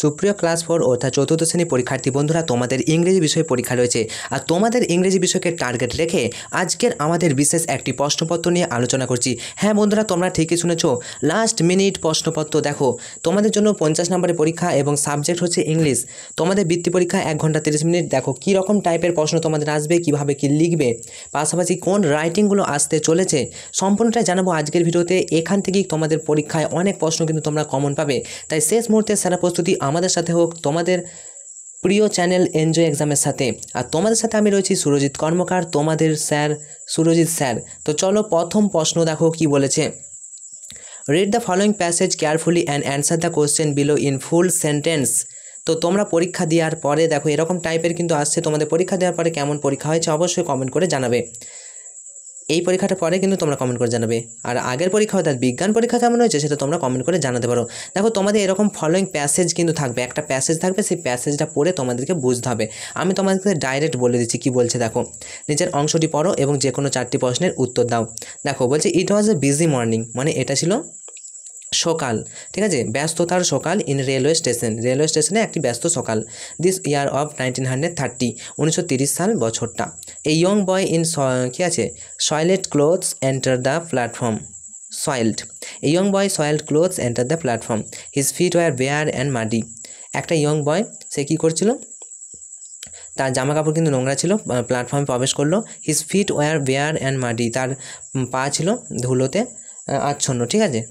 সুপ্রিয় ক্লাস 4 অর্থাৎ চতুর্থ শ্রেণী পরীক্ষার্থী বন্ধুরা, তোমাদের ইংরেজি বিষয়ে পরীক্ষা রয়েছে। আর তোমাদের ইংরেজি বিষয়কে টার্গেট রেখে আজকের আমাদের বিশেষ একটি প্রশ্নপত্র নিয়ে আলোচনা করছি। হ্যাঁ বন্ধুরা, তোমরা ঠিকই শুনেছো, লাস্ট মিনিট প্রশ্নপত্র। দেখো, তোমাদের জন্য 50 নম্বরের পরীক্ষা এবং সাবজেক্ট হচ্ছে ইংলিশ। তোমাদের বৃত্তি পরীক্ষা 1 ঘন্টা 30 মিনিট। দেখো কী রকম টাইপের প্রশ্ন তোমাদের আসবে, কীভাবে কী লিখবে, পাশাপাশি কোন রাইটিংগুলো আসতে চলেছে, সম্পূর্ণটাই জানাবো আজকের ভিডিওতে। এখান থেকেই তোমাদের পরীক্ষায় অনেক প্রশ্ন কিন্তু তোমরা কমন পাবে। তাই শেষ মুহূর্তে সেরা প্রস্তুতি আমাদের সাথে হোক, তোমাদের প্রিয় চ্যানেল এনজয় এক্সামের সাথে। আর তোমাদের সাথে আমি রয়েছি সুরজিৎ কর্মকার, তোমাদের স্যার সুরজিৎ স্যার। তো চলো, প্রথম প্রশ্ন দেখো কি বলেছে। Read the following passage carefully and answer the question below in full sentence. তো তোমরা পরীক্ষা দেওয়ার পরে দেখো এরকম টাইপের কিন্তু আসছে। তোমাদের পরীক্ষা দেওয়ার পরে কেমন পরীক্ষা হয়েছে অবশ্যই কমেন্ট করে জানাবে। এই পরীক্ষাটা পরে কিন্তু তোমরা কমেন্ট করে জানাবে। আর আগের পরীক্ষা অর্থাৎ বিজ্ঞান পরীক্ষা কেমন হয়েছে সেটা তোমরা কমেন্ট করে জানাতে পারো। দেখো, তোমাদের এরকম ফলোয়িং প্যাসেজ কিন্তু থাকবে, একটা প্যাসেজ থাকবে, সেই প্যাসেজটা পড়ে তোমাদেরকে বুঝতে হবে। আমি তোমাদেরকে ডাইরেক্ট বলে দিচ্ছি কি বলছে। দেখো, নিচের অংশটি পড়ো এবং যে কোনো 4টি প্রশ্নের উত্তর দাও। দেখো বলছে, ইট ওয়াজ এ বিজি মর্নিং, মানে এটা ছিল সকাল, ঠিক আছে, ব্যস্ততার সকাল ইন রেলওয়ে স্টেশন, রেলওয়ে স্টেশনে একটি ব্যস্ত সকাল। দিস ইয়ার অফ 1930, 1930 সাল বছরটা। এ ইয়ং বয় ইন কী আছে, soiled clothes enter the platform, soiled, a young boy soiled clothes enter the platform, his feet were bare and muddy. একটা ইয়ং বয়, সে কী করছিল, তার জামা কাপড় কিন্তু নোংরা ছিল, প্ল্যাটফর্মে প্রবেশ করলো। His feet were bare and muddy, তার পা ছিল ধুলোতে আচ্ছন্ন, ঠিক আছে,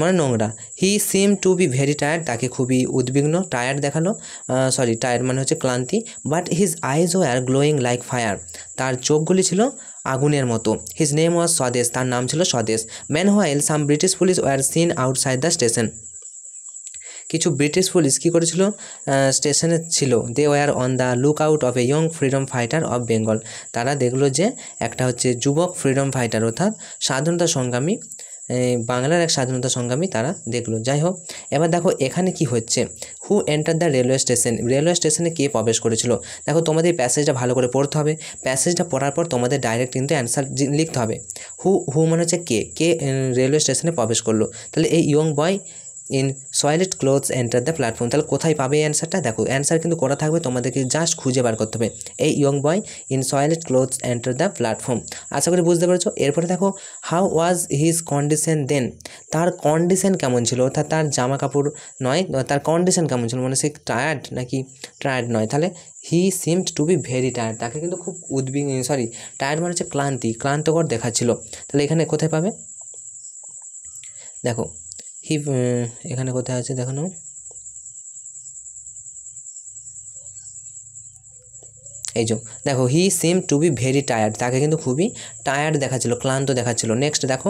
মানে নোংরা। He seem to be very tired, তাকে খুবই উদ্বিগ্ন, টায়ার্ড দেখালো, টায়ার্ড মানে হচ্ছে ক্লান্তি। But his eyes were glowing like fire, তার চোখগুলি ছিল আগুনের মতো। হিজ নেম ওয়াজ স্বদেশ, তার নাম ছিল Swadesh. Meanwhile some British police were seen outside the station, কিছু ব্রিটিশ পুলিশ কী করেছিল, স্টেশনে ছিল। They were on the look out of a young freedom fighter of Bengal, তারা দেখলো যে একটা হচ্ছে যুবক ফ্রিডম ফাইটার অর্থাৎ স্বাধীনতা সংগ্রামী, বাংলার এক স্বাধীনতা সংগ্রামী তারা দেখলো। যাই হোক, এবার দেখো এখানে কি হচ্ছে, who enter the railway station, railway স্টেশনে কে প্রবেশ করেছিল। দেখো, তোমাদের এই প্যাসেজটা ভালো করে পড়তে হবে। প্যাসেজটা পড়ার পর তোমাদের ডাইরেক্ট কিন্তু অ্যান্সার লিখতে হবে। হু মানে হচ্ছে কে রেলওয়ে স্টেশনে প্রবেশ করলো। তাহলে এই young boy in soiled clothes enter the platform, তাহলে কোথায় পাবে এই অ্যান্সারটা। দেখো, অ্যান্সার কিন্তু করা থাকবে, তোমাদেরকে জাস্ট খুঁজে বার করতে হবে। এই young boy in soiled clothes enter the platform, আশা করি বুঝতে পেরেছো। এরপরে দেখো, how was his condition then, তার কন্ডিশন কেমন ছিল, অর্থাৎ তার জামা কাপড় নয়, তার কন্ডিশন কেমন ছিল, মানে সে টায়ার্ড নাকি টায়ার্ড নয়। তাহলে he seemed to be very tired, তাকে কিন্তু খুব টায়ার্ড মানে হচ্ছে ক্লান্তকর দেখাচ্ছিল। তাহলে এখানে কোথায় পাবে, দেখো হি, এখানে কোথায় আছে দেখো না, এই যে দেখো, হি seem to be very tired, তাকে কিন্তু খুবই টায়ার্ড দেখাচ্ছিল, ক্লান্ত দেখাচ্ছিল। নেক্সট দেখো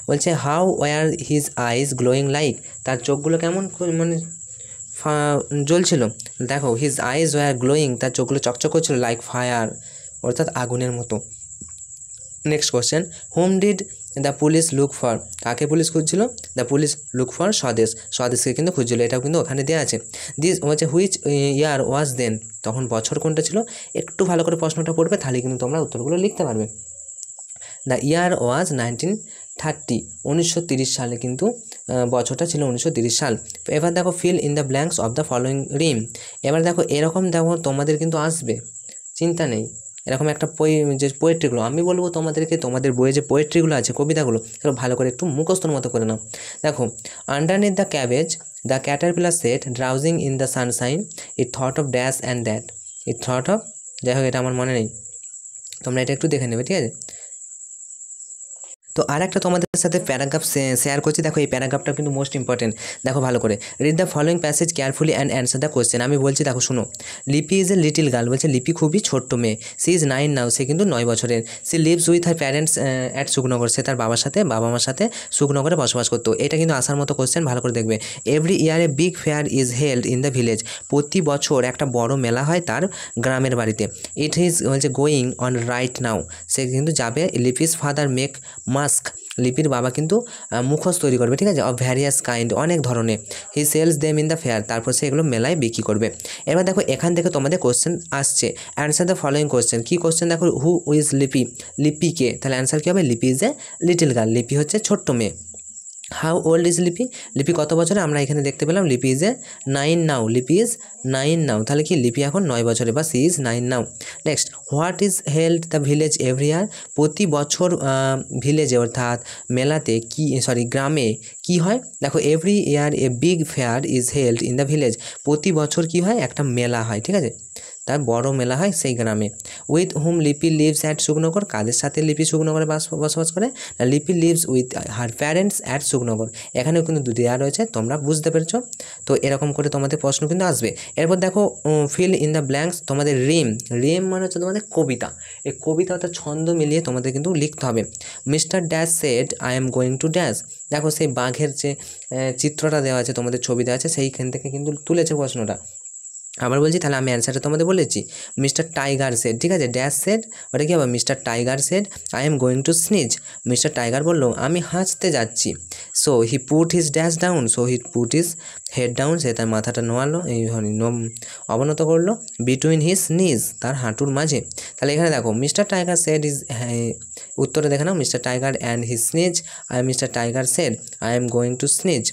বলছে, how were his eyes glowing like, তার চোখগুলো কেমন মানে জ্বলছিল। দেখো, হিজ আইজ ওয়ার গ্লোয়িং, তার চোখগুলো চকচক করছিল, লাইক ফায়ার অর্থাৎ আগুনের মতো। Next question, whom did the police look for, কাকে পুলিশ খুঁজছিল, the police look for Swadesh, স্বদেশকে কিন্তু খুঁজছিল, এটাও কিন্তু ওখানে দেওয়া আছে। দিস হচ্ছে হুইচ ইয়ার ওয়াজ দেন, তখন বছর কোনটা ছিল। একটু ভালো করে প্রশ্নটা পড়বে, তাহলে কিন্তু তোমরা উত্তরগুলো লিখতে পারবে। দ্য ইয়ার ওয়াজ 1930, 1930 সালে কিন্তু বছরটা ছিল 1930 সাল। এবার দেখো, fill in the blanks of the following rim. এবার দেখো এরকম দেখো তোমাদের কিন্তু আসবে, চিন্তা নেই। এরকম একটা যে পোয়েট্রিগুলো আমি বলবো তোমাদেরকে, তোমাদের বইয়ে যে পোয়েট্রিগুলো আছে, কবিতাগুলো, সেগুলো ভালো করে একটু মুখস্থর মতো করে নাও। দেখো, underneath the cabbage the caterpillar sat drowsing in the sunshine, it thought of dash and that, it thought of, যাই হোক এটা আমার মনে নেই, তোমরা এটা একটু দেখে নেবে, ঠিক আছে। তো আর একটা তোমাদের সাথে প্যারাগ্রাফ শেয়ার করছি। দেখো, এই প্যারাগ্রাফটা কিন্তু মোস্ট ইম্পর্টেন্ট। দেখো ভালো করে, read the following passage carefully and answer the question. আমি বলছি, দেখো শুনো। লিপি ইজ এ লিটিল গার্ল, বলছে লিপি খুবই ছোট্ট মেয়ে। সি ইজ 9 নাও, সে কিন্তু 9 বছরের। She lives with her parents at Sukhnagar, সে তার বাবা মার সাথে সুখনগরে বসবাস করতো। এটা কিন্তু আসার মতো কোয়েশ্চেন, ভালো করে দেখবে। Every year a big fair is held in the village, প্রতি বছর একটা বড় মেলা হয় তার গ্রামের বাড়িতে। ইট ইজ বলছে গোয়িং অন রাইট নাও, সে কিন্তু যাবে। লিপিস ফাদার মেক মাস্ক, লিপির বাবা কিন্তু মুখোশ তৈরি করবে, ঠিক আছে, অফ ভ্যারিয়াস কাইন্ড, অনেক ধরনের। He sells them in the fair, তারপর সে এগুলো মেলায় বিক্রি করবে। এবার দেখো, এখান থেকে তোমাদের কোশ্চেন আসছে, অ্যান্সার দ্য ফলোয়িং কোশ্চেন। কী কোশ্চেন দেখো, হু ইজ লিপি, লিপিকে, তাহলে অ্যান্সার কী হবে, লিপি ইজ এ লিটিল গার্ল, লিপি হচ্ছে ছোট্ট মেয়ে। হাউ ওল্ড ইজ লিপি? লিপি কত বছরে? আমরা এখানে দেখতে পেলাম লিপি ইজ এ 9 নাও, লিপি ইজ 9 নাও, তাহলে কি লিপি এখন 9 বছরে বা she is 9 now. Next, what is held the village every year? প্রতি বছর ভিলেজে অর্থাৎ মেলাতে কি গ্রামে কি হয়? দেখো every year a big fair is held in the village, প্রতি বছর কি হয়? একটা মেলা হয়, ঠিক আছে, তার বড় মেলা হয় সেই গ্রামে। উইথ হুম লিপি লিভস অ্যাট সুখনগর? কাদের সাথে লিপি সুখনগরে বসবাস করে? Lipi lives with her parents at Sukhnagar. এখানেও কিন্তু দেওয়া রয়েছে, তোমরা বুঝতে পেরেছো। তো এরকম করে তোমাদের প্রশ্ন কিন্তু আসবে। এরপর দেখো ফিল ইন দ্য ব্ল্যাঙ্কস, তোমাদের রিম মানে হচ্ছে তোমাদের কবিতা, এই কবিতা অর্থাৎ ছন্দ মিলিয়ে তোমাদের কিন্তু লিখতে হবে। Mister dash shed I am going to dash, দেখো সেই বাঘের যে চিত্রটা দেওয়া আছে, তোমাদের ছবি দেওয়া আছে, সেইখান থেকে কিন্তু তুলেছে প্রশ্নটা। আবার বলছি, তাহলে আমি অ্যান্সারটা তোমাদের বলেছি। মিস্টার টাইগার সেড, ঠিক আছে, ড্যাশ সেড ওটা কী হবে? Mister Tiger said I am going to sneeze, mister Tiger বললো আমি হাঁচতে যাচ্ছি। So he put his dash down, so he put his head down, সে তার মাথাটা নোয়ালো, এই অবনত করলো, বিটুইন হিজ নিজ, তার হাঁটুর মাঝে। তাহলে এখানে দেখো মিস্টার টাইগার সেড ইজ, উত্তরে দেখে নাও, mister Tiger and his sneeze, mister Tiger said I am going to sneeze,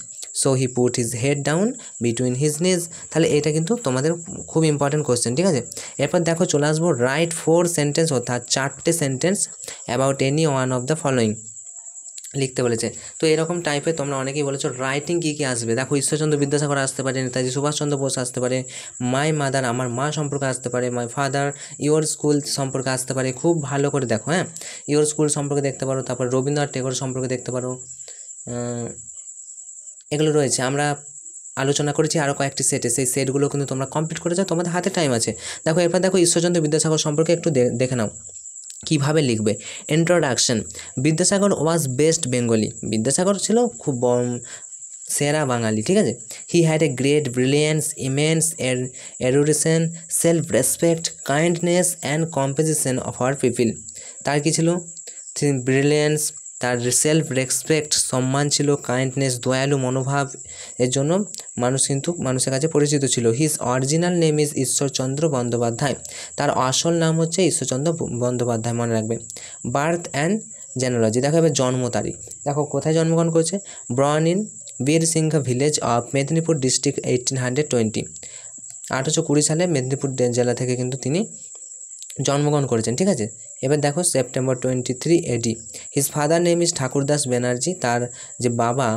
so he put his head down between his knees. তাহলে এটা কিন্তু তোমাদের খুব ইম্পর্টেন্ট কোয়েশ্চেন, ঠিক আছে। এরপর দেখো চলে আসবো রাইট 4 সেন্টেন্স অর্থাৎ 4টে sentence about any one of the following লিখতে বলেছে। তো এরকম টাইপের তোমরা অনেকেই বলেছো রাইটিং কী কী আসবে। দেখো ঈশ্বরচন্দ্র বিদ্যাসাগর আসতে পারে, নেতাজি সুভাষচন্দ্র বোস আসতে পারে, মাই মাদার আমার মা সম্পর্কে আসতে পারে, মাই ফাদার, ইয়োর স্কুল সম্পর্কে আসতে পারে। খুব ভালো করে দেখো, হ্যাঁ, ইয়োর স্কুল সম্পর্কে দেখতে পারো, তারপর রবীন্দ্রনাথ টেগোর সম্পর্কে দেখতে পারো, এগুলো রয়েছে। আমরা আলোচনা করেছি আরও কয়েকটি সেটে, সেই সেটগুলো কিন্তু তোমরা কমপ্লিট করে যাও, তোমাদের হাতে টাইম আছে। দেখো এরপর দেখো ঈশ্বরচন্দ্র বিদ্যাসাগর সম্পর্কে একটু দেখে নাও কীভাবে লিখবে। Introduction, Vidyasagar was best Bengali, Vidyasagar ছিল খুব সেরা বাঙালি, ঠিক আছে। He had a great brilliance, immense erudition, self respect, kindness and composition of our people. তার কী ছিল? ব্রিলিয়েন্স, তার সেলফ রেসপেক্ট সম্মান ছিল, কাইন্ডনেস দয়ালু মনোভাব, এর জন্য মানুষ কিন্তু মানুষের কাছে পরিচিত ছিল। His original name is Ishwarchandra Bandyopadhyay, তার আসল নাম হচ্ছে ঈশ্বরচন্দ্র বন্দ্যোপাধ্যায়, মনে রাখবে। বার্থ অ্যান্ড জেনোলজি, দেখো এবার জন্ম তারিখ, দেখো কোথায় জন্মগ্রহণ করেছে? Born in Birsingha village of Medinipur district 1820, 1820 সালে মেদিনীপুর জেলা থেকে কিন্তু তিনি জন্মগ্রহণ করেছেন, ঠিক আছে। এবার দেখো September 23 AD। His father name is Thakurdas Banerjee, তার যে বাবা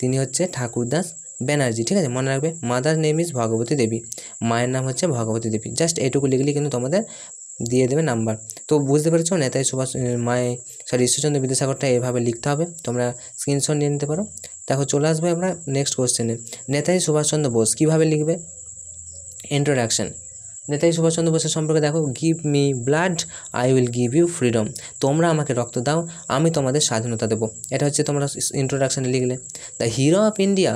তিনি হচ্ছে ঠাকুরদাস ব্যানার্জি, ঠিক আছে, মনে রাখবে। মাদার নেম ইজ ভগবতী দেবী, মায়ের নাম হচ্ছে ভগবতী দেবী। জাস্ট এটুকু লিখলে কিন্তু তোমাদের দিয়ে দেবে নাম্বার। তো বুঝতে পেরেছো নেতাজি ঈশ্বরচন্দ্র বিদ্যাসাগরটা এভাবে লিখতে হবে, তোমরা স্ক্রিনশট নিয়ে নিতে পারো। দেখো চলে আসবে আমরা নেক্সট কোশ্চেনে। নেতাজি সুভাষচন্দ্র বোস কীভাবে লিখবে? ইন্ট্রোডাকশন, নেতাজি সুভাষচন্দ্র বোসের সম্পর্কে দেখো, give me blood I will give you freedom, তোমরা আমাকে রক্ত দাও আমি তোমাদের স্বাধীনতা দেবো। এটা হচ্ছে তোমরা ইন্ট্রোডাকশানে লিখলে। দ্য হিরো অফ ইন্ডিয়া,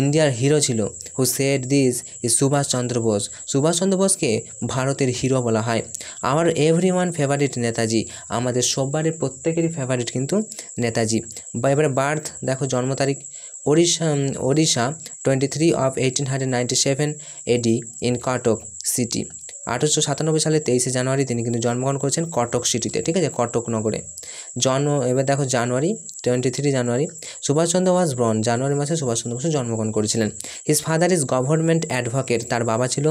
ইন্ডিয়ার হিরো ছিল, who said this is Subhash Chandra Bose, Subhash Chandra বোসকে ভারতের হিরো বলা হয়। আমার এভরি ওয়ান ফেভারিট নেতাজি, আমাদের সবারই প্রত্যেকেরই ফেভারিট কিন্তু নেতাজি। বা এবারে বার্থ দেখো, জন্ম তারিখ, Odisha 23 of 1897 AD in Cuttack city, 1897 সালে 23 জানুয়ারি তিনি কিন্তু জন্মগ্রহণ করেছেন কটক সিটিতে, ঠিক আছে, কটক নগরে। এবার দেখো জানুয়ারি 23 জানুয়ারি, সুভাষচন্দ্র ওয়াজ বর্ন, জানুয়ারি মাসে সুভাষচন্দ্র বসু জন্মগ্রহণ করেছিলেন। His father is government advocate, তার বাবা ছিল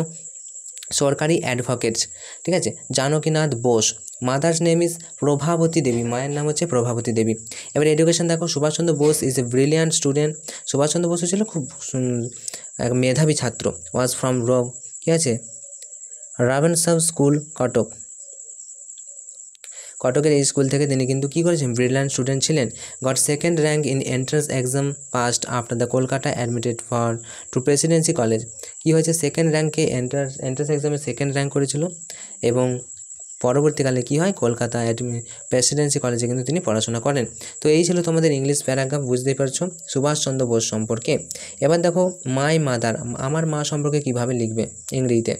সরকারি অ্যাডভোকেটস, ঠিক আছে। Janakinath Bose, mother's name is Prabhavati Devi, মায়ের নাম হচ্ছে প্রভাবতী দেবী। এবার এডুকেশন দেখো, Subhash Chandra Bose is a brilliant student, Subhash Chandra Basu ছিল খুব এক মেধাবী ছাত্র। ওয়াজ ফ্রম কী আছে রাভেনসাউ স্কুল কটক, কটকের এই স্কুল থেকে তিনি কিন্তু কী করেছেন? ব্রিলিয়ান্ট স্টুডেন্ট ছিলেন। Got second rank in entrance exam passed after the Kolkata admitted for to Presidency College, কী হয়েছে? সেকেন্ড র্যাঙ্কে এন্ট্রান্স এক্সামে সেকেন্ড র্যাঙ্ক করেছিল এবং পরবর্তীকালে কী হয়? কলকাতা প্রেসিডেন্সি কলেজে কিন্তু তিনি পড়াশোনা করেন। তো এই ছিল তোমাদের ইংলিশ প্যারাগ্রাফ, বুঝতেই পারছো সুভাষচন্দ্র বোস সম্পর্কে। এবার দেখো মাই মাদার, আমার মা সম্পর্কে কীভাবে লিখবে ইংরেজিতে।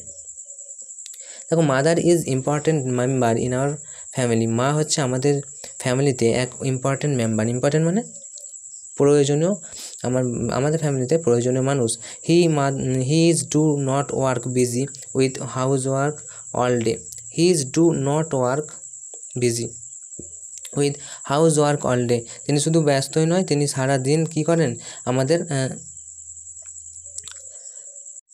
দেখো mother is important member in our family, মা হচ্ছে আমাদের ফ্যামিলিতে এক ইম্পর্টেন্ট মেম্বার, ইম্পর্টেন্ট মানে প্রয়োজনীয়, আমাদের ফ্যামিলিতে প্রয়োজনীয় মানুষ। He is do not work busy with house work all day, he is do not work busy with house work all day, তিনি শুধু ব্যস্তই নয়, তিনি সারাদিন কী করেন আমাদের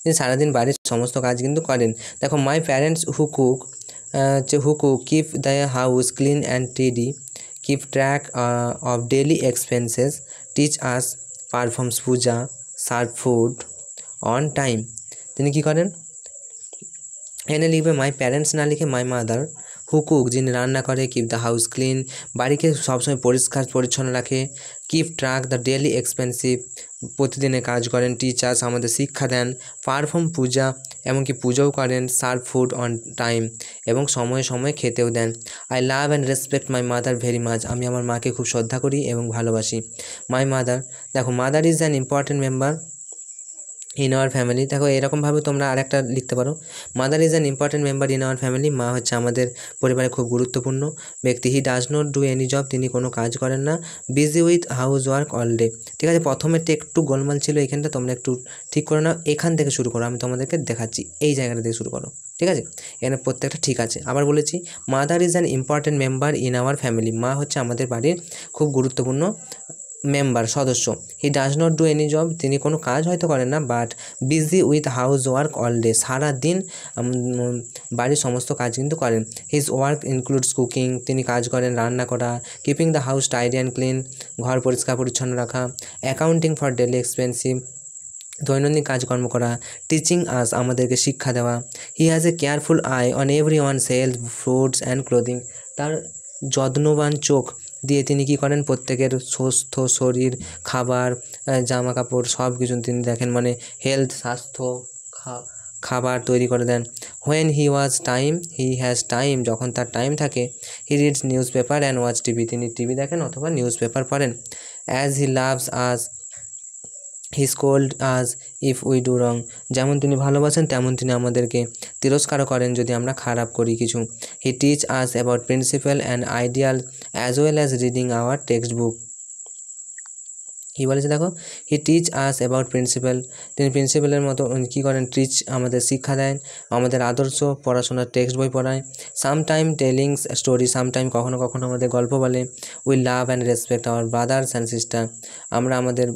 তিনি সারাদিন বাড়ির সমস্ত কাজ কিন্তু করেন। দেখো my parents who cook keep the house clean and tidy, keep track of daily expenses, teach us, performs puja, serve food on time. তিনি কী করেন, এনে লিখবে মাই প্যারেন্টস না লিখে মাই মাদার, হু কুক যিনি রান্না করে, কিপ দ্য হাউস ক্লিন বাড়িকে সবসময় পরিষ্কার পরিচ্ছন্ন রাখে, keep track the daily expensive প্রতিদিনে কাজ করেন, টিচার্স আমাদের শিক্ষা দেন, পারফর্ম পূজা এমনকি পুজোও করেন, সার্ভ ফুড অন টাইম এবং সময়ে সময়ে খেতেও দেন। I love and respect my mother very much, আমি আমার মাকে খুব শ্রদ্ধা করি এবং ভালোবাসি। মাই মাদার, দেখো mother is an important member in our family, দেখো এরকমভাবে তোমরা আরেকটা লিখতে পারো, mother is an important member in our family, মা হচ্ছে আমাদের পরিবারে খুব গুরুত্বপূর্ণ ব্যক্তি। He does not do any job, তিনি কোনো কাজ করেন না। Busy with house work all day, ঠিক আছে প্রথমেরটা একটু গোলমাল ছিল, এখানটা তোমরা একটু ঠিক করে নাও, এখান থেকে শুরু করো, আমি তোমাদেরকে দেখাচ্ছি, এই জায়গাটা থেকে শুরু করো, ঠিক আছে এখানে প্রত্যেকটা ঠিক আছে। আবার বলেছি mother is an important member in our family, মা হচ্ছে আমাদের বাড়ির খুব গুরুত্বপূর্ণ মেম্বার সদস্য। হি does not do any job, তিনি কোনো কাজ হয়তো করেন না, but busy with house work all day, সারাদিন বাড়ির সমস্ত কাজ কিন্তু করেন। হিজ ওয়ার্ক ইনক্লুডস কুকিং, তিনি কাজ করেন রান্না করা, keeping the house tidy and clean, ঘর পরিষ্কার পরিচ্ছন্ন রাখা, অ্যাকাউন্টিং ফর ডেলি এক্সপেন্সিভ, দৈনন্দিন কাজকর্ম করা, টিচিং আস আমাদেরকে শিক্ষা দেওয়া। He has a careful I on every one health, foods and clothing, তার যত্নবান চোখ দিয়ে তিনি কী করেন প্রত্যেকের সুস্থ শরীর, খাবার, জামা কাপড় সব কিছু তিনি দেখেন, মানে হেলথ স্বাস্থ্য খাবার তৈরি করে দেন। হোয়েন হি হ্যাজ টাইম, যখন তার টাইম থাকে, he reads news paper and watch TV, তিনি টিভি দেখেন অথবা নিউজ পেপার পড়েন। As he loves us, he scold us if we do রং, যেমন তিনি ভালোবাসেন তেমন তিনি আমাদেরকে তিরস্কারও করেন যদি আমরা খারাপ করি কিছু। He teach us about principal and ideal as well as reading our text book. কী বলেছে দেখো, he teach us about principal, তিনি প্রিন্সিপালের মতো কী করেন, টিচ আমাদের শিক্ষা দেন, আমাদের আদর্শ পড়াশোনার টেক্সট বই পড়ায়। সামটাইম টেলিং স্টোরি, সামটাইম কখনো কখনো আমাদের গল্প বলে। We love and respect our brothers and sister, আমরা আমাদের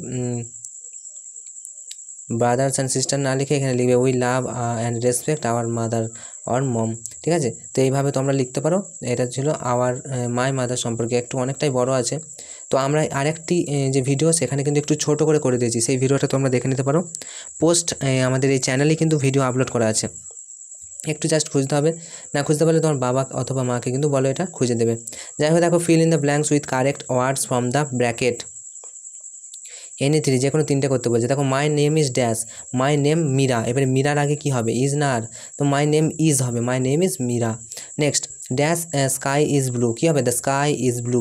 ব্রাদার্স অ্যান্ড সিস্টার না লিখে এখানে লিখবে we love and respect our mother or mom, ঠিক আছে তো এইভাবে তোমরা লিখতে পারো। এটা ছিল আওয়ার মাই মাদার সম্পর্কে, একটু অনেকটাই বড় আছে, তো আমরা আরেকটি যে ভিডিও সেখানে কিন্তু একটু ছোট করে দিয়েছি, সেই ভিডিওটা তোমরা দেখে নিতে পারো। আমাদের এই চ্যানেলে কিন্তু ভিডিও আপলোড করা আছে, একটু জাস্ট খুঁজতে হবে, না খুঁজতে পারলে তোমার বাবা অথবা মাকে কিন্তু বলো, এটা খুঁজে দেবে। যাই হোক দেখো, fill in the blanks with correct words from the bracket. এনি3 যে কোনো 3টে করতে বলছে। দেখো my name is dash, my name Meera, এবারে মীরার আগে কি হবে, ইজ না আর, তো মাই নেম ইজ হবে, my name is Meera. Next dash sky is blue, কী হবে, the sky is blue,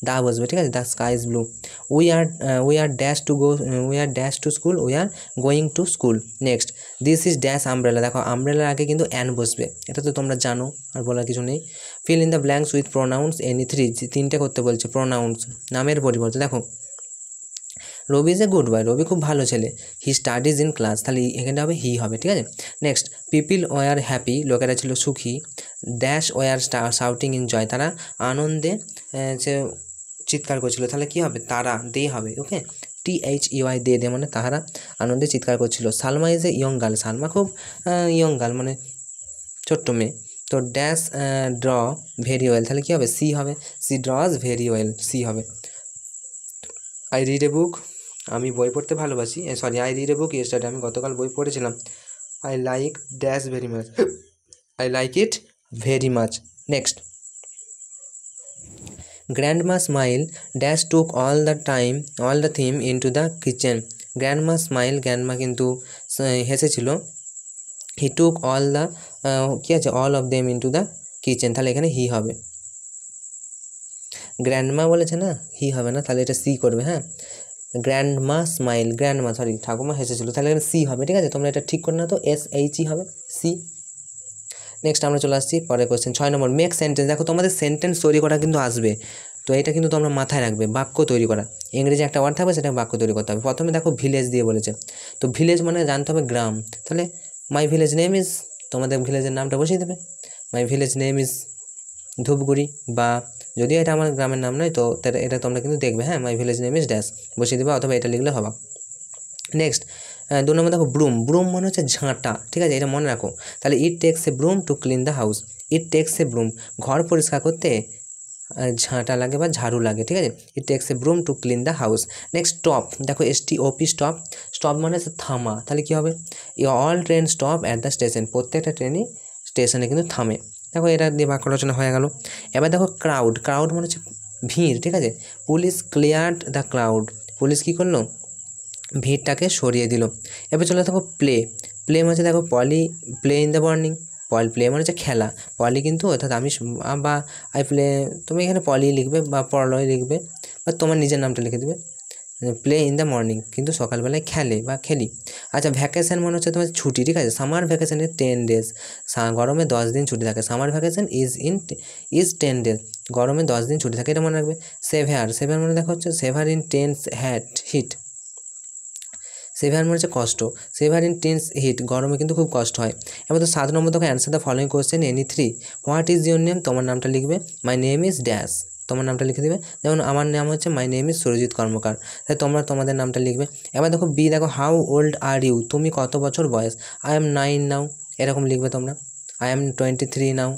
the বসবে, ঠিক আছে, the sky is blue. We are dash to school, we are going to school. Next this is dash umbrella, দেখো আমব্রেলার আগে কিন্তু an বসবে, এটা তো তোমরা জানো আর বলার কিছু নেই। Fill in the blanks with pronouns এনি3, 3টে করতে বলছে প্রোনাউন্স, নামের পরিবর্তে। দেখো রবি ইজ এ গুড বয়, রবি খুব ভালো ছেলে। হি স্টাডিজ ইন ক্লাস, তাহলে এখানে হবে হি হবে, ঠিক আছে। নেক্সট পিপিল ওয়ার হ্যাপি, লোকেরা ছিল সুখী। Dash were shouting in joy, তারা আনন্দে সে চিৎকার করছিল, তাহলে কী হবে, তারা দে হবে, ওকে। THEY দে মানে তাহারা আনন্দে চিৎকার করছিল। Salma is a young girl, Salma খুব ইয়ং গার্ল মানে ছোট্ট মেয়ে। তো ড্যাশ ড্র ভেরি ওয়েল, তাহলে কী হবে, সি হবে, সি ড্রজ ভেরি ওয়েল, সি হবে। আই রিড এ বুক, আমি বই পড়তে ভালোবাসি, I read a book yesterday, আমি গতকাল বই পড়েছিলাম। I like dash very much, I like it very much. Next grandma smile dash took all the theme into the kitchen. Grandma smile, grandma কিন্তু হেসেছিল। হি took all the কী আছে, all of them into the kitchen, তাহলে এখানে হি হবে। Grandma বলেছে না, হি হবে না, তাহলে এটা সি করবে, হ্যাঁ। গ্র্যান্ডমা স্মাইল, ঠাকুমা হেসেছিল, তাহলে এখানে সি হবে, ঠিক আছে, তোমরা এটা ঠিক করে না, তো SHE হবে, সি। নেক্সট আমরা চলে আসছি পরের কোয়েশ্চেন 6 নম্বর, মেক সেন্টেন্স। দেখো তোমাদের সেন্টেন্স তৈরি করা কিন্তু আসবে, তো এটা কিন্তু তোমরা মাথায় রাখবে, বাক্য তৈরি করা, ইংরেজি একটা ওয়ার্ড থাকবে, সেটা বাক্য তৈরি করতে হবে। প্রথমে দেখো ভিলেজ দিয়ে বলেছে, তো ভিলেজ মানে জানতে হবে গ্রাম, তাহলে মাই ভিলেজ নেম ইজ, তোমাদের ভিলেজের নামটা বসিয়ে দেবে, my village name is Dhupguri, বা যদিও এটা আমার গ্রামের নাম নয়, তো এটা তোমরা কিন্তু দেখবে, হ্যাঁ, my village name is dash বসিয়ে দেবে, অথবা এটা লিখলে হবে। নেক্সট 2 নম্বর দেখো ব্রুম। ব্রুম মানে হচ্ছে ঝাঁটা, ঠিক আছে, এটা মনে রাখো। তাহলে it takes a broom to clean the house. It takes a broom, ঘর পরিষ্কার করতে ঝাঁটা লাগে বা ঝাড়ু লাগে, ঠিক আছে। It takes a broom to clean the house. Next stop, দেখো STOP স্টপ। স্টপ মানে হচ্ছে থামা, তাহলে কী হবে? All train stop at the station, প্রত্যেকটা ট্রেনই স্টেশনে কিন্তু থামে। দেখো এটা দিয়ে বাক্য রচনা হয়ে গেল। এবার দেখো ক্রাউড। ক্রাউড মানে হচ্ছে ভিড়, ঠিক আছে। Police cleared the crowd, police কী করলো? ভিড়টাকে সরিয়ে দিল। এবার চলে দেখো প্লে। প্লে মানে দেখো play in the morning. Play মানে হচ্ছে খেলা। পলি কিন্তু অর্থাৎ আমি বা আই প্লে, তুমি এখানে পলি লিখবে বা পলয় লিখবে বা তোমার নিজের নামটা লিখে দেবে। প্লে ইন দ্য মর্নিং কিন্তু সকালবেলায় খেলে বা খেলি। আচ্ছা ভ্যাকেশন মানে হচ্ছে তোমার ছুটি, ঠিক আছে। সামার ভ্যাকেশনে 10 days, গরমে 10 দিন ছুটি থাকে। সামার ভ্যাকেশন ইজ 10 days, গরমে 10 দিন ছুটি থাকে, এটা মনে রাখবে। সেভার মানে দেখো হচ্ছে সেভার ইন টেন্স হিট। সেভার মানে হচ্ছে কষ্ট। সেভার ইন টেন্স হিট, গরমে কিন্তু খুব কষ্ট হয়। এবার তো 7 নম্বর দেখো answer the following question any 3। What is your name, তোমার নামটা লিখবে। মাই নেম ইজ ড্যাশ, তোমার নামটা লিখে দেবে। যেমন আমার নাম হচ্ছে মাই নেম ইজ সুরজিৎ কর্মকার, তাই তোমরা তোমাদের নামটা লিখবে। এবার দেখো বি, দেখো হাউ ওল্ড আর ইউ, তুমি কত বছর বয়স। আই এম 9 নাও, এরকম লিখবে তোমরা। আই এম 23 নাও,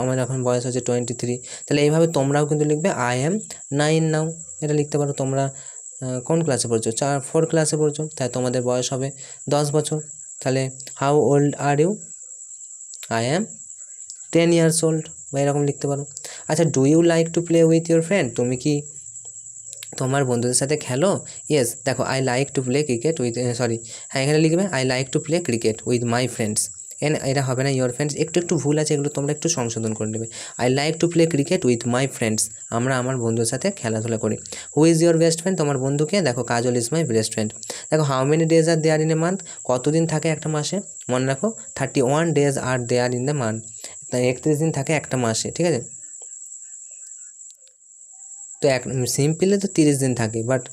আমার এখন বয়স হচ্ছে 23। তাহলে এইভাবে তোমরাও কিন্তু লিখবে আই এম 9 নাও, এটা লিখতে পারো। তোমরা কোন ক্লাসে পড়ছো? 4 ক্লাসে পড়ছো, তাই তোমাদের বয়স হবে 10 বছর। তাহলে how old are you? I am 10 years old, বা এরকম লিখতে পারো। আচ্ছা do you like to play with your friend, তুমি কি তোমার বন্ধুদের সাথে খেলো? ইয়েস, দেখো I like to play cricket with, হ্যাঁ এখানে লিখবে I like to play cricket with my friends. এটা হবে না ইয়োর ফ্রেন্ডস, একটু ভুল আছে, এগুলো তোমরা একটু সংশোধন করে নেবে। I like to play cricket with my friends, আমরা আমার বন্ধুর সাথে খেলাধুলা করি। Who is your best friend, তোমার বন্ধুকে, দেখো Kajal is my best friend. দেখো how many days are there in a month, কতদিন থাকে একটা মাসে? মনে রাখো 31 days are there in the month, তাই 31 দিন থাকে একটা মাসে, ঠিক আছে। তো সিম্পলে তো 30 দিন থাকে, বাট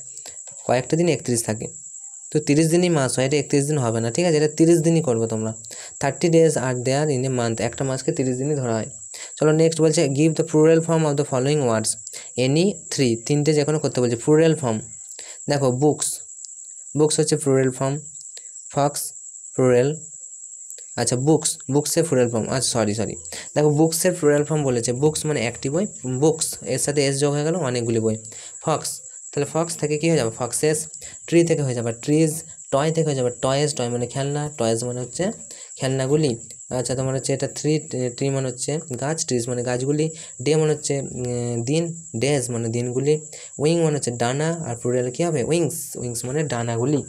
কয়েকটা দিন 31 থাকে, তো 30 দিনই মাস হয়, এটা 31 দিন হবে না, ঠিক আছে, এটা 30 দিনই করবে তোমরা। 30 days are there in a month, একটা মাসকে 30 দিনই ধরা হয়। চলো নেক্সট বলছে give the plural form of the following words any 3, তিনটে যে কোনো করতে বলছে। প্লুরাল ফর্ম দেখো বুকস হচ্ছে প্লুরাল ফর্ম। Fox plural. আচ্ছা বুকসের প্লুরাল ফর্ম, আচ্ছা সরি দেখো বুকসের প্লুরাল ফর্ম বলেছে। বুকস মানে একটি বই, বুকস এর সাথে এস যোগ হয়ে গেল, অনেকগুলি বই। ফক্স, তাহলে ফক্স থেকে কী হয়ে যাবে? ফক্সেস। ট্রি থেকে হয়ে যাবে ট্রিজ। টয় থেকে হয়ে যাবে টয়েস। টয় মানে খেলনা, টয়েস মানে হচ্ছে খেলনাগুলি। আচ্ছা তোমার হচ্ছে এটা ট্রি মানে হচ্ছে গাছ, ট্রিজ মানে গাছগুলি। ডে মানে হচ্ছে দিন, ডেজ মানে দিনগুলি। উইং মানে হচ্ছে ডানা, আর প্লুরাল কী হবে? উইংস মানে ডানাগুলি।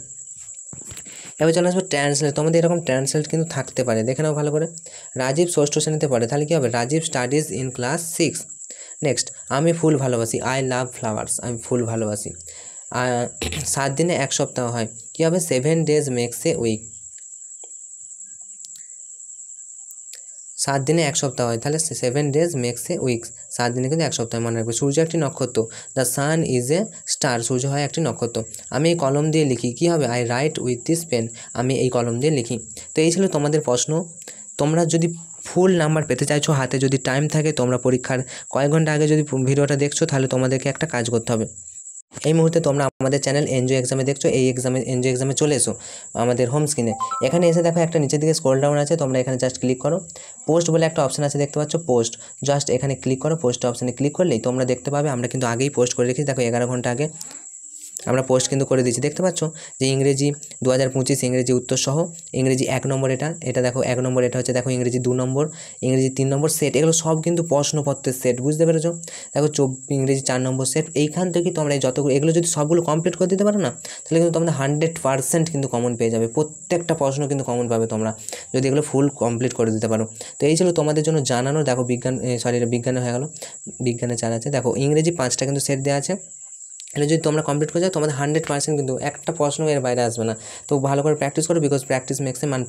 এবার চলে আসবে ট্রান্সলেট। তোমাদের এরকম ট্রান্সলেট কিন্তু থাকতে পারে, দেখে নাও ভালো করে। রাজীব 6ষ্ঠ শ্রেণীতে পড়ে, তাহলে কী হবে? Rajib studies in class 6। Next আমি ফুল ভালোবাসি, আই লাভ ফ্লাওয়ার্স, আমি ফুল ভালোবাসি। 7 দিনে 1 সপ্তাহ হয়, কী হবে? 7 days মেক্স এ উইক। 7 দিনে 1 সপ্তাহ হয়, তাহলে 7 days মেক্স এ উইকস। 7 দিনে কিন্তু 1 সপ্তাহ, মনে রাখবে। সূর্য একটি নক্ষত্র, the sun is a star, সূর্য হয় একটি নক্ষত্র। আমি এই কলম দিয়ে লিখি, কী হবে? I write with this pen, আমি এই কলম দিয়ে লিখি। তো এই ছিল তোমাদের প্রশ্ন। তোমরা যদি ফুল নাম্বার পেতে চাইছো, হাতে যদি টাইম থাকে, তোমরা পরীক্ষার কয়েক ঘন্টা আগে যদি ভিডিওটা দেখছো, তাহলে তোমাদেরকে একটা কাজ করতে হবে। এই মুহূর্তে তোমরা আমাদের চ্যানেল এনজয় এক্সামে দেখছো, এই এনজয় এক্সামে চলে এসো আমাদের হোম স্ক্রিনে। এখানে এসে দেখো একটা নিচের দিকে স্ক্রল ডাউন আছে, তোমরা এখানে জাস্ট ক্লিক করো। পোস্ট বলে একটা অপশন আছে, দেখতে পাচ্ছ পোস্ট, জাস্ট এখানে ক্লিক করো। পোস্ট অপশানে ক্লিক করলেই তোমরা দেখতে পাবে আমরা কিন্তু আগেই পোস্ট করে রেখেছি। দেখো 11 ঘন্টা আগে আমরা পোস্ট কিন্তু করে দিয়েছি, দেখতে পাচ্ছ যে ইংরেজি 2025 ইংরেজি উত্তর সহ ইংরেজি 1 নম্বর, এটা দেখো 1 নম্বর, এটা হচ্ছে দেখো ইংরেজি 2 নম্বর, ইংরেজি 3 নম্বর সেট, এগুলো সব কিন্তু প্রশ্নপত্রের সেট, বুঝতে পেরেছো? দেখো ইংরেজি 4 নম্বর সেট। এইখান থেকে তোমরা যতগুলো, এগুলো যদি সবগুলো কমপ্লিট করে দিতে পারো না, তাহলে কিন্তু তোমরা 100% কিন্তু কমন পেয়ে যাবে। প্রত্যেকটা প্রশ্ন কিন্তু কমন পাবে তোমরা যদি এগুলো ফুল কমপ্লিট করে দিতে পারো। তো এই ছিল তোমাদের জন্য জানানো। দেখো বিজ্ঞানে হয়ে গেল, বিজ্ঞানে 4 আছে। দেখো ইংরেজি 5টা কিন্তু সেট দেওয়া আছে, এটা যদি তোমরা কমপ্লিট করে যাও, তোমাদের 100% কিন্তু একটা প্রশ্ন এর বাইরে আসবে না। তো ভালো করে প্র্যাকটিস করো, because practice makes a man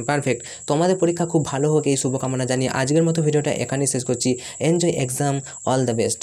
perfect. তোমাদের পরীক্ষা খুব ভালো হোক এই শুভকামনা জানিয়ে আজকের মতো ভিডিওটা এখানেই শেষ করছি। Enjoy exam, all the best.